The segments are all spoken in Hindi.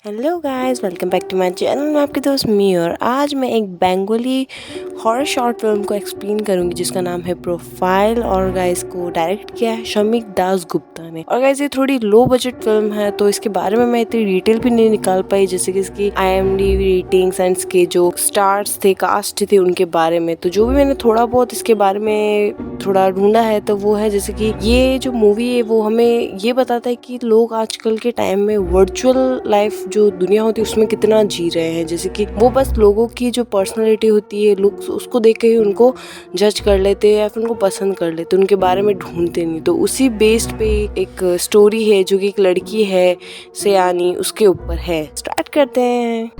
Hello guys, welcome back to my channel. मैं आपके दोस्त मी और आज मैं एक बंगाली हॉरर शॉर्ट फिल्म को एक्सप्लेन करूंगी जिसका नाम है प्रोफाइल। और गाइस को डायरेक्ट किया है शमिक दास गुप्ता ने। और गाइस ये थोड़ी लो बजट फिल्म है तो इसके बारे में मैं इतनी डिटेल भी नहीं निकाल पाई, जैसे कि इसकी IMDb रेटिंग्स एंड इसके जो स्टार्स थे, कास्ट थे, उनके बारे में। तो जो भी मैंने थोड़ा बहुत इसके बारे में थोड़ा ढूंढा है तो वो है जैसे कि ये जो मूवी है वो हमें ये बताता है कि लोग आजकल के टाइम में वर्चुअल लाइफ जो दुनिया होती है उसमें कितना जी रहे हैं। जैसे कि वो बस लोगों की जो पर्सनालिटी होती है, लोग उसको देख के ही उनको जज कर लेते हैं या फिर उनको पसंद कर लेते हैं, उनके बारे में ढूंढते नहीं। तो उसी बेस्ड पे एक स्टोरी है जो कि एक लड़की है सयानी, उसके ऊपर है। स्टार्ट करते हैं।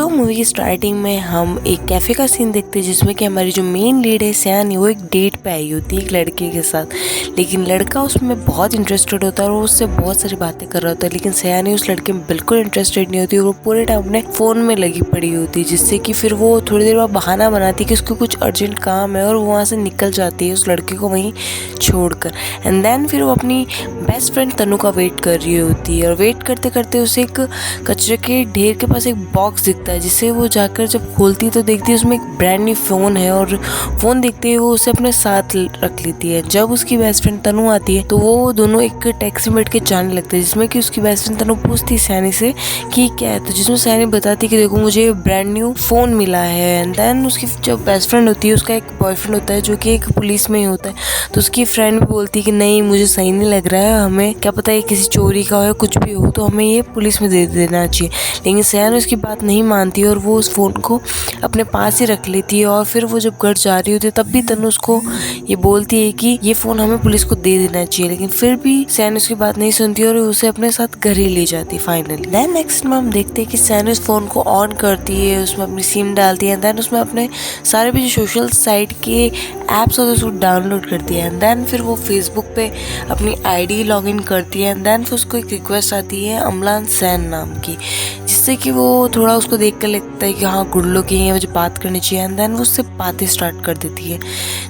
मूवी स्टार्टिंग में हम एक कैफे का सीन देखते हैं जिसमें कि हमारी जो मेन लीड है सयानी, वो एक डेट पे आई होती है एक लड़के के साथ। लेकिन लड़का उसमें बहुत इंटरेस्टेड होता है और उससे बहुत सारी बातें कर रहा होता है, लेकिन सयानी उस लड़के में बिल्कुल इंटरेस्टेड नहीं होती और वो पूरे टाइम अपने फ़ोन में लगी पड़ी होती है। जिससे कि फिर वो थोड़ी देर बाद बहाना बनाती है कि उसको कुछ अर्जेंट काम है और वो वहाँ से निकल जाती है उस लड़के को वहीं छोड़कर। एंड देन फिर वो अपनी बेस्ट फ्रेंड तनु का वेट कर रही होती है और वेट करते करते उसे एक कचरे के ढेर के पास एक बॉक्स दिखता है, जिससे वो जाकर जब खोलती है तो देखती है उसमें एक ब्रांड न्यू फ़ोन है और फ़ोन देखते ही वो उसे अपने साथ रख लेती है। जब उसकी बेस्ट फ्रेंड तनु आती है तो वो दोनों एक टैक्सी में बैठ के जाने लगते हैं, जिसमें कि उसकी बेस्ट फ्रेंड तनु पूछती है सयानी से कि क्या है, तो जिसमें सयानी बताती है कि देखो मुझे ब्रांड न्यू फ़ोन मिला है। एंड देन उसकी जो बेस्ट फ्रेंड होती है उसका एक बॉयफ्रेंड होता है जो कि एक पुलिस में ही होता है, तो उसकी फ्रेंड भी बोलती है कि नहीं मुझे सही नहीं लग रहा है, हमें क्या पता है किसी चोरी का हो कुछ भी हो, तो हमें ये पुलिस में दे देना चाहिए। लेकिन सयानी उसकी बात नहीं मानती और वो उस फ़ोन को अपने पास ही रख लेती है। और फिर वो जब घर जा रही होती है तब भी तनु उसको ये बोलती है कि ये फ़ोन हमें पुलिस को दे देना चाहिए, लेकिन फिर भी सयानी उसकी बात नहीं सुनती और उसे अपने साथ घर ही ले जाती है फाइनली। देन नेक्स्ट में हम देखते हैं कि सयानी उस फ़ोन को ऑन करती है, उसमें अपनी सिम डालती है, देन उसमें अपने सारे भी जो सोशल साइट के ऐप्स होते हैं उसको डाउनलोड करती है। एंड देन फिर वो फेसबुक पे अपनी ID लॉग इन करती है। एंड देन फिर उसको एक रिक्वेस्ट आती है अमलान सैन नाम की, जिससे कि वो थोड़ा उसको देख कर लगता है कि हाँ गुड लुकिंग है, मुझे बात करनी चाहिए। एंड देन वो उससे बातें स्टार्ट कर देती है,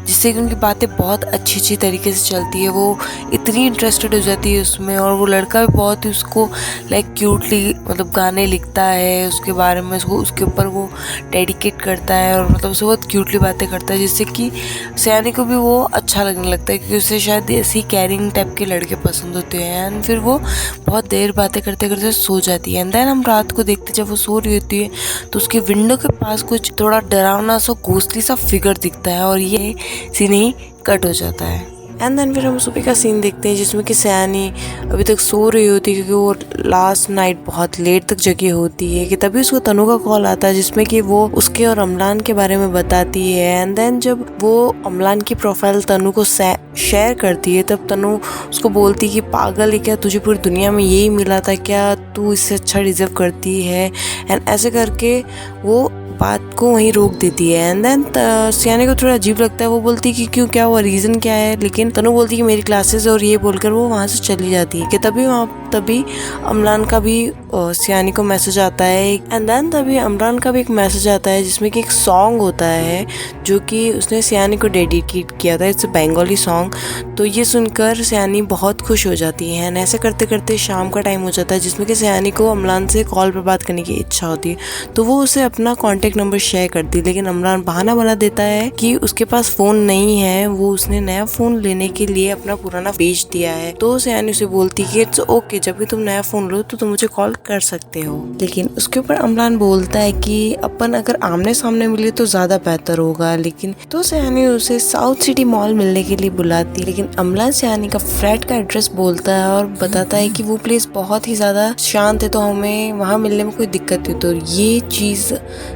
जिससे कि उनकी बातें बहुत अच्छी तरीके से चलती है। वो इतनी इंटरेस्टेड हो जाती है उसमें और वो लड़का भी बहुत ही उसको लाइक क्यूटली मतलब गाने लिखता है उसके बारे में, उसको उसके ऊपर वो डेडिकेट करता है और मतलब उसे बहुत क्यूटली बातें करता है, जिससे कि सयानी को भी वो अच्छा लगने लगता है क्योंकि उसे शायद ऐसी कैरिंग टाइप के लड़के पसंद होते हैं। एंड फिर वो बहुत देर बातें करते करते सो जाती है। एंड देन हम रात को देखते जब वो सो रही होती है तो उसके विंडो के पास कुछ थोड़ा डरावना सा घोस्टली सा फिगर दिखता है और ये सीन ही कट हो जाता है। एंड देन फिर हम सुबह का सीन देखते हैं जिसमें कि सयानी अभी तक सो रही होती है क्योंकि वो लास्ट नाइट बहुत लेट तक जगी होती है, कि तभी उसको तनु का कॉल आता है जिसमें कि वो उसके और अमलान के बारे में बताती है। एंड देन जब वो अमलान की प्रोफाइल तनु को शेयर करती है तब तनु उसको बोलती है कि पागल है क्या, तुझे पूरी दुनिया में यही मिला था क्या, तू इससे अच्छा डिजर्व करती है। एंड ऐसे करके वो बात को वहीं रोक देती है। एंड देन सयानी को थोड़ा अजीब लगता है, वो बोलती है कि क्यों, क्या हुआ, रीज़न क्या है, लेकिन तनु बोलती है कि मेरी क्लासेस और ये बोलकर वो वहाँ से चली जाती है। कि तभी अमलान का भी सयानी को मैसेज आता है। एंड देन तभी अमरान का भी एक मैसेज आता है जिसमें कि एक सॉन्ग होता है जो कि उसने सयानी को डेडिकेट किया था, इट्स अ बंगाली सॉन्ग। तो ये सुनकर सयानी बहुत खुश हो जाती है। एंड ऐसे करते करते शाम का टाइम हो जाता है जिसमें कि सयानी को अमलान से कॉल पर बात करने की इच्छा होती है, तो वो उसे अपना कॉन्टेक्ट नंबर शेयर करती है। लेकिन अमरान बहाना बना देता है कि उसके पास फ़ोन नहीं है, वो उसने नया फ़ोन लेने के लिए अपना पुराना बेच दिया है। तो सयानी उसे बोलती है कि इट्स ओके, जब भी तुम नया फ़ोन लो तो तुम मुझे कॉल कर सकते हो। लेकिन उसके ऊपर अमरान बोलता है कि अपन अगर आमने सामने मिले तो ज़्यादा बेहतर होगा। लेकिन तो सयानी उसे साउथ सिटी मॉल मिलने के लिए बुलाती है, लेकिन अमलान सयानी का फ्लैट का एड्रेस बोलता है और बताता है कि वो प्लेस बहुत ही ज़्यादा शांत है तो हमें वहाँ मिलने में कोई दिक्कत नहीं। तो ये चीज़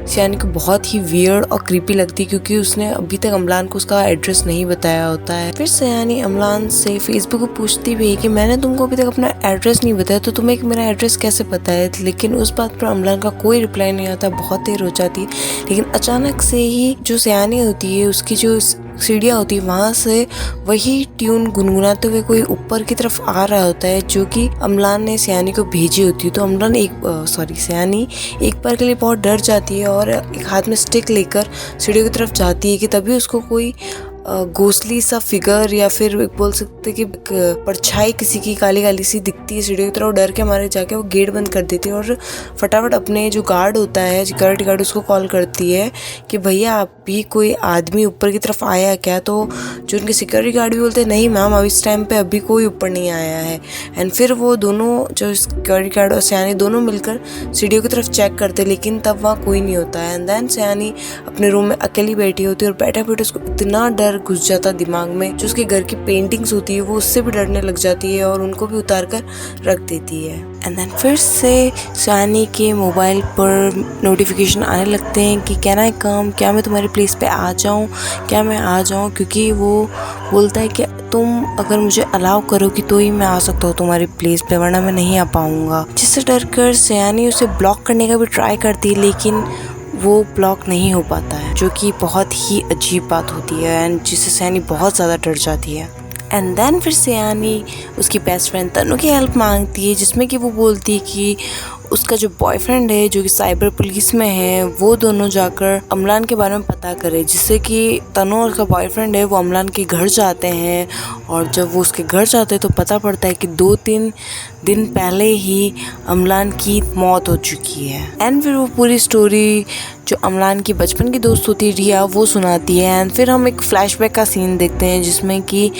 सयानी को बहुत ही वियर्ड और क्रीपी लगती है क्योंकि उसने अभी तक अमलान को उसका एड्रेस नहीं बताया होता है। फिर सयानी अमलान से फेसबुक पर पूछती भी है कि मैंने तुमको अभी तक अपना एड्रेस नहीं बताया तो तुम्हें मेरा एड्रेस कैसे पता है। लेकिन उस बात पर अमलान का कोई रिप्लाई नहीं आता, बहुत देर हो जाती है। लेकिन अचानक से ही जो सयानी होती है उसकी जो सीढ़ियाँ होती है वहाँ से वही ट्यून गुनगुनाते हुए कोई ऊपर की तरफ आ रहा होता है, जो कि अम्लान ने सयानी को भेजी होती है। तो अम्लान सयानी एक बार के लिए बहुत डर जाती है और एक हाथ में स्टिक लेकर सीढ़ियों की तरफ जाती है कि तभी उसको कोई घोंसली सा फिगर या फिर बोल सकते कि परछाई किसी की काली काली सी दिखती है सीढ़ियों की तरफ। डर के मारे जाके वो गेट बंद कर देती है और फटाफट अपने जो गार्ड होता है, सिक्योरिटी गार्ड, उसको कॉल करती है कि भैया आप भी कोई आदमी ऊपर की तरफ आया क्या। तो जो उनके सिक्योरिटी गार्ड भी बोलते हैं नहीं मैम, अब इस टाइम पे अभी कोई ऊपर नहीं आया है। एंड फिर वो दोनों, जो सिक्योरिटी गार्ड और सयानी, दोनों मिलकर सीढ़ियों की तरफ चेक करते, लेकिन तब वहाँ कोई नहीं होता है। एंड देन सयानी अपने रूम में अकेली बैठी होती है और बैठे बैठे उसको इतना डर घुस जाता दिमाग में, जो उसके घर की पेंटिंग्स होती है वो उससे भी डरने लग जाती है और उनको भी उतार कर रख देती है। एंड देन फिर से सयानी के मोबाइल पर नोटिफिकेशन आने लगते हैं कि कैन आई कम, क्या मैं तुम्हारे प्लेस पे आ जाऊँ, क्या मैं आ जाऊँ, क्योंकि वो बोलता है कि तुम अगर मुझे अलाउ करोगी तो ही मैं आ सकता हूँ तुम्हारे प्लेस पे, वरना मैं नहीं आ पाऊँगा। जिससे डर कर सयानी उसे ब्लॉक करने का भी ट्राई करती है, लेकिन वो ब्लॉक नहीं हो पाता है, जो कि बहुत ही अजीब बात होती है एंड जिससे सयानी बहुत ज़्यादा डर जाती है। एंड देन फिर सयानी उसकी बेस्ट फ्रेंड तनु की हेल्प मांगती है, जिसमें कि वो बोलती है कि उसका जो बॉयफ्रेंड है जो कि साइबर पुलिस में है, वो दोनों जाकर अम्लान के बारे में पता करे। जिससे कि तनु और उसका बॉयफ्रेंड है वो अम्लान के घर जाते हैं और जब वो उसके घर जाते हैं तो पता पड़ता है कि 2-3 दिन पहले ही अम्लान की मौत हो चुकी है। एंड फिर वो पूरी स्टोरी जो अम्लान की बचपन की दोस्त होती है रिया, वो सुनाती है। एंड फिर हम एक फ्लैशबैक का सीन देखते हैं जिसमें कि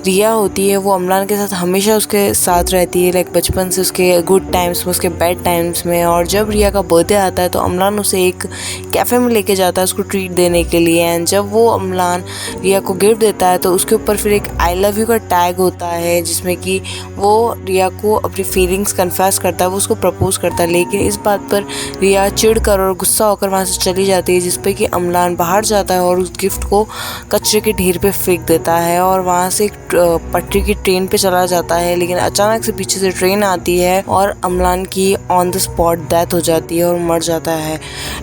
रिया होती है, वो अम्लान के साथ हमेशा उसके साथ रहती है, लाइक बचपन से उसके गुड टाइम्स में, उसके बैड टाइम्स में। और जब रिया का बर्थडे आता है तो अम्लान उसे एक कैफ़े में लेके जाता है उसको ट्रीट देने के लिए। एंड जब वो अम्लान रिया को गिफ्ट देता है तो उसके ऊपर फिर एक आई लव यू का टैग होता है, जिसमें कि वो रिया को अपनी फीलिंग्स कन्फेस करता है, वो उसको प्रपोज करता है। लेकिन इस बात पर रिया चिढ़ कर और गुस्सा होकर वहाँ से चली जाती है, जिसपे कि अम्लान बाहर जाता है और उस गिफ्ट को कचरे के ढेर पे फेंक देता है और वहाँ से एक पटरी की ट्रेन पे चला जाता है। लेकिन अचानक से पीछे से ट्रेन आती है और अम्लान की ऑन द स्पॉट डेथ हो जाती है और मर जाता है।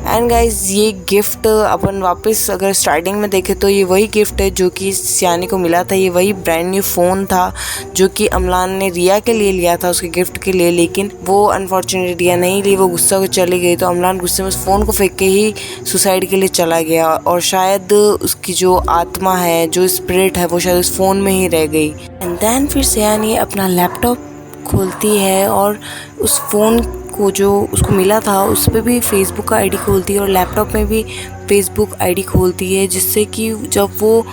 एंड गाइज, ये गिफ्ट अपन वापस अगर स्टार्टिंग में देखें तो ये वही गिफ्ट है जो कि सयानी को मिला था। ये वही ब्रांड न्यू फ़ोन था जो कि अम्लान ने रिया के लिए लिया था, उसके गिफ्ट के लिए। लेकिन वो अनफॉर्चुनेटली रिया नहीं ली, वो गुस्सा होकर चली गई। तो अम्लान गुस्से में उस फ़ोन को फेंक के ही सुसाइड के लिए चला गया और शायद उसकी जो आत्मा है, जो स्पिरिट है, वो शायद उस फ़ोन में ही रह गई। एंड देन फिर सयानी अपना लैपटॉप खोलती है और उस फ़ोन को जो उसको मिला था उस पर भी फेसबुक का आईडी खोलती है और लैपटॉप में भी फेसबुक आईडी खोलती है, जिससे कि जब वो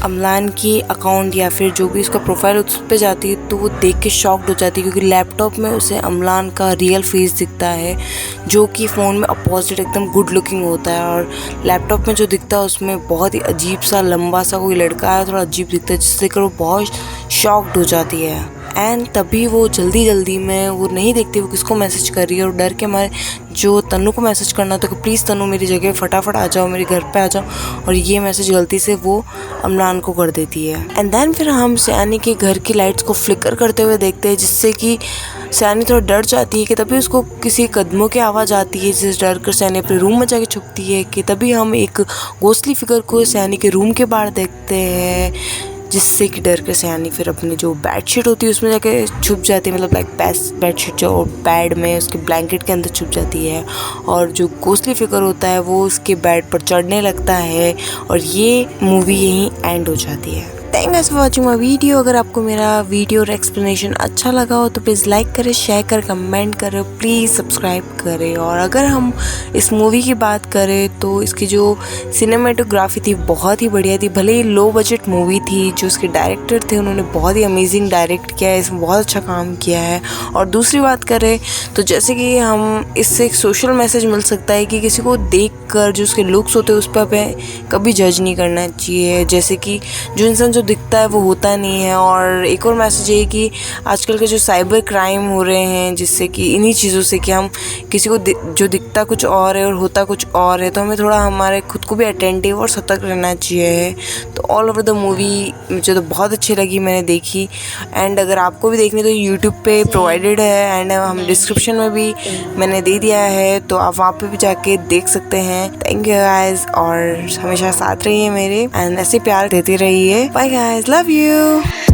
अम्लान की अकाउंट या फिर जो भी उसका प्रोफाइल उस पर जाती है तो वो देख के शॉक्ड हो जाती है, क्योंकि लैपटॉप में उसे अम्लान का रियल फेस दिखता है, जो कि फ़ोन में अपोजिट एकदम गुड लुकिंग होता है। और लैपटॉप में जो दिखता है उसमें बहुत ही अजीब सा लंबा सा कोई लड़का है, थोड़ा अजीब दिखता है, जिससे कि वो बहुत शॉक्ड हो जाती है। एंड तभी वो जल्दी में वो नहीं देखती वो किसको मैसेज कर रही है और डर के मारे जो तनु को मैसेज करना था कि प्लीज़ तनु मेरी जगह फटाफट आ जाओ, मेरे घर पे आ जाओ, और ये मैसेज गलती से वो अम्लान को कर देती है। एंड देन फिर हम सयानी के घर की लाइट्स को फ्लिकर करते हुए देखते हैं, जिससे कि सयानी थोड़ा डर जाती है कि तभी उसको किसी कदमों की आवाज़ आती है, जिस डर कर सयानी अपने रूम में जाके छुपती है कि तभी हम एक घोंसली फिगर को सयानी के रूम के बाहर देखते हैं, जिससे कि डर कर सयानी फिर अपनी जो बेडशीट होती है उसमें जाके छुप जाती है, मतलब लाइक बेडशीट जो बेड में उसके ब्लैंकेट के अंदर छुप जाती है और जो घोंसली फिगर होता है वो उसके बेड पर चढ़ने लगता है और ये मूवी यहीं एंड हो जाती है। Thanks for watching my video. अगर आपको मेरा वीडियो और एक्सप्लेनेशन अच्छा लगा हो तो प्लीज़ लाइक करें, शेयर करें, कमेंट करें, प्लीज़ सब्सक्राइब करें। और अगर हम इस मूवी की बात करें तो इसकी जो सिनेमेटोग्राफी थी बहुत ही बढ़िया थी। भले ही लो बजट मूवी थी, जो उसके डायरेक्टर थे उन्होंने बहुत ही अमेजिंग डायरेक्ट किया है, इसमें बहुत अच्छा काम किया है। और दूसरी बात करें तो जैसे कि हम इससे एक सोशल मैसेज मिल सकता है कि किसी को देख कर जो उसके लुक्स होते हैं उस पर हमें कभी जज नहीं करना चाहिए। जैसे कि जो इंसान जो दिखता है वो होता नहीं है। और एक और मैसेज ये कि आजकल के जो साइबर क्राइम हो रहे हैं, जिससे कि इन्हीं चीज़ों से कि हम किसी को जो दिखता कुछ और है और होता कुछ और है, तो हमें थोड़ा हमारे खुद को भी अटेंटिव और सतर्क रहना चाहिए। तो ऑल ओवर द मूवी मुझे तो बहुत अच्छी लगी, मैंने देखी। एंड अगर आपको भी देखनी तो यूट्यूब पे प्रोवाइडेड है, एंड हम डिस्क्रिप्शन में भी मैंने दे दिया है, तो आप वहाँ पे भी जाके देख सकते हैं। थैंक यू गाइज, और हमेशा साथ रहिए मेरे, एंड ऐसे प्यार देते रहिए। Bye guys, love you.